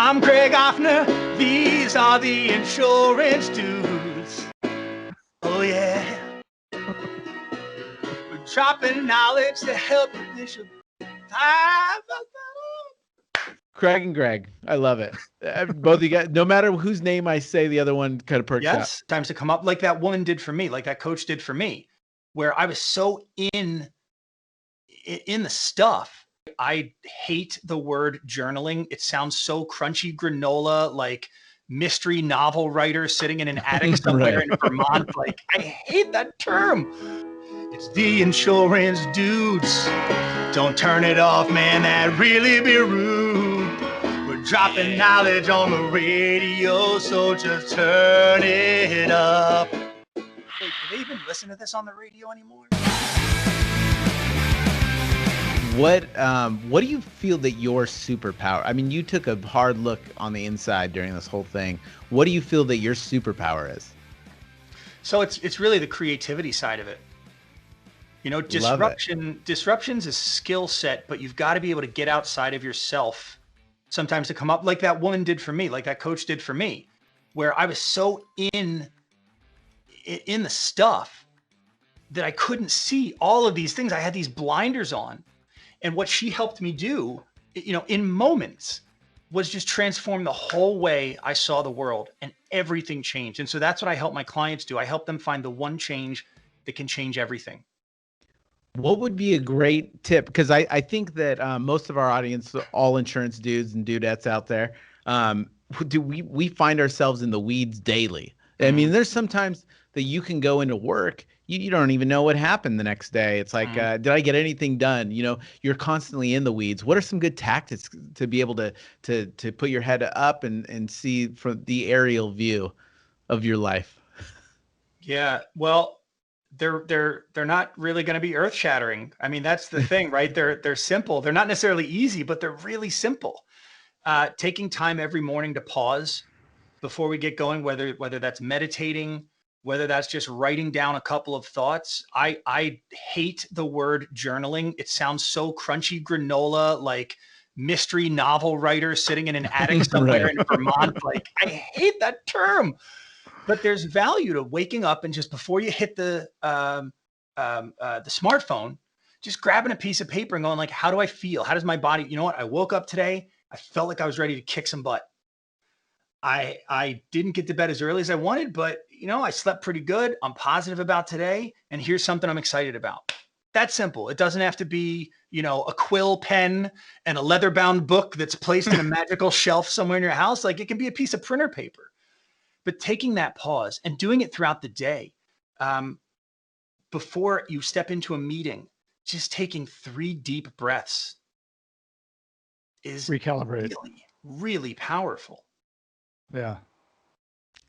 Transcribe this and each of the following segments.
I'm Greg Offner. These are the insurance dudes. Oh yeah. We're dropping knowledge to help you this your time. Craig and Greg. I love it. Both of you guys, no matter whose name I say, the other one kind of perks up. Yes, times to come up like that woman did for me, like that coach did for me, where I was so in the stuff. I hate the word journaling. It sounds so crunchy granola, like mystery novel writer sitting in an attic somewhere in Vermont. Like, I hate that term. It's the insurance dudes. Don't turn it off, man. That'd really be rude. We're dropping knowledge on the radio, so just turn it up. Wait, do they even listen to this on the radio anymore? What do you feel that your superpower? I mean, you took a hard look on the inside during this whole thing. What do you feel that your superpower is? So it's really the creativity side of it. You know, disruption's a skill set, but you've got to be able to get outside of yourself sometimes to come up like that woman did for me, like that coach did for me, where I was so in the stuff that I couldn't see all of these things. I had these blinders on. And what she helped me do, you know, in moments was just transform the whole way I saw the world, and everything changed. And so that's what I help my clients do. I help them find the one change that can change everything. What would be a great tip? Because I think that most of our audience, all insurance dudes and dudettes out there, we find ourselves in the weeds daily. I mean, there's sometimes that you can go into work, you don't even know what happened the next day. It's like, did I get anything done? You know, you're constantly in the weeds. What are some good tactics to be able to put your head up and see from the aerial view of your life? Yeah, well, they're not really going to be earth shattering. I mean, that's the thing, right? They're simple. They're not necessarily easy, but they're really simple. Taking time every morning to pause before we get going, whether that's meditating, whether that's just writing down a couple of thoughts. I hate the word journaling. It sounds so crunchy granola, like mystery novel writer sitting in an attic somewhere in Vermont. Like, I hate that term, but there's value to waking up and just before you hit the smartphone, just grabbing a piece of paper and going like, how do I feel? How does my body, you know what? I woke up today. I felt like I was ready to kick some butt. I didn't get to bed as early as I wanted, but you know, I slept pretty good. I'm positive about today. And here's something I'm excited about. That's simple. It doesn't have to be, you know, a quill pen and a leather bound book that's placed in a magical shelf somewhere in your house. Like, it can be a piece of printer paper, but taking that pause and doing it throughout the day, before you step into a meeting, just taking 3 deep breaths is recalibrate. really, really powerful. Yeah.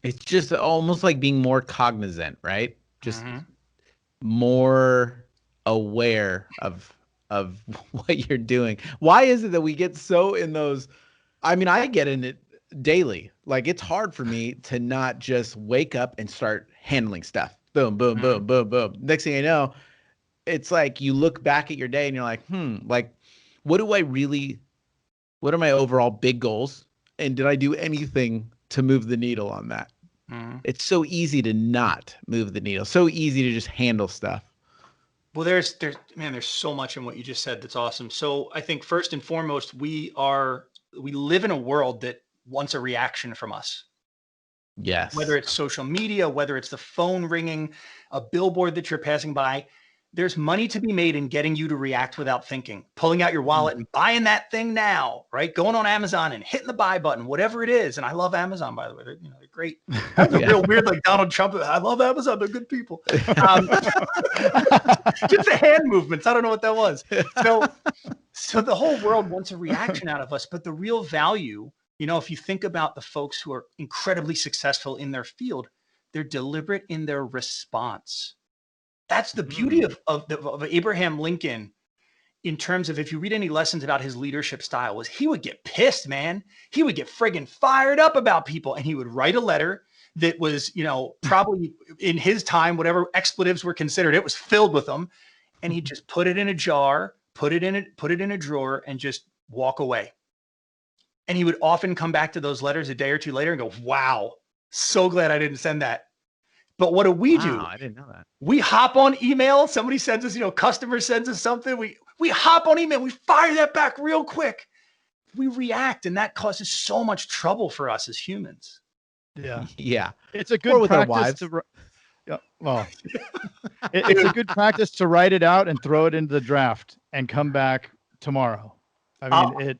It's just almost like being more cognizant, right? Just more aware of what you're doing. Why is it that we get so in those? I mean, I get in it daily. Like, it's hard for me to not just wake up and start handling stuff. Boom, boom, boom, boom, boom. Next thing you know, it's like you look back at your day and you're like, like, what are my overall big goals? And did I do anything to move the needle on that? It's so easy to not move the needle. So easy to just handle stuff. Well, there's so much in what you just said that's awesome. So I think first and foremost, we live in a world that wants a reaction from us. Yes. Whether it's social media, whether it's the phone ringing, a billboard that you're passing by, there's money to be made in getting you to react without thinking, pulling out your wallet and buying that thing now, right? Going on Amazon and hitting the buy button, whatever it is. And I love Amazon, by the way. They're great. That's a real weird, like Donald Trump. I love Amazon. They're good people. Just the hand movements. I don't know what that was. So the whole world wants a reaction out of us. But the real value, you know, if you think about the folks who are incredibly successful in their field, they're deliberate in their response. That's the beauty of Abraham Lincoln in terms of, if you read any lessons about his leadership style, was he would get pissed, man. He would get friggin' fired up about people, and he would write a letter that was, you know, probably in his time, whatever expletives were considered, it was filled with them. And he'd just put it in a jar, put it in a drawer, and just walk away. And he would often come back to those letters a day or two later and go, wow, so glad I didn't send that. But what do we do? I didn't know that. We hop on email. Somebody sends us, customer sends us something. We hop on email. We fire that back real quick. We react, and that causes so much trouble for us as humans. Yeah. Yeah. It's a good practice to it's a good practice to write it out and throw it into the draft and come back tomorrow. I mean,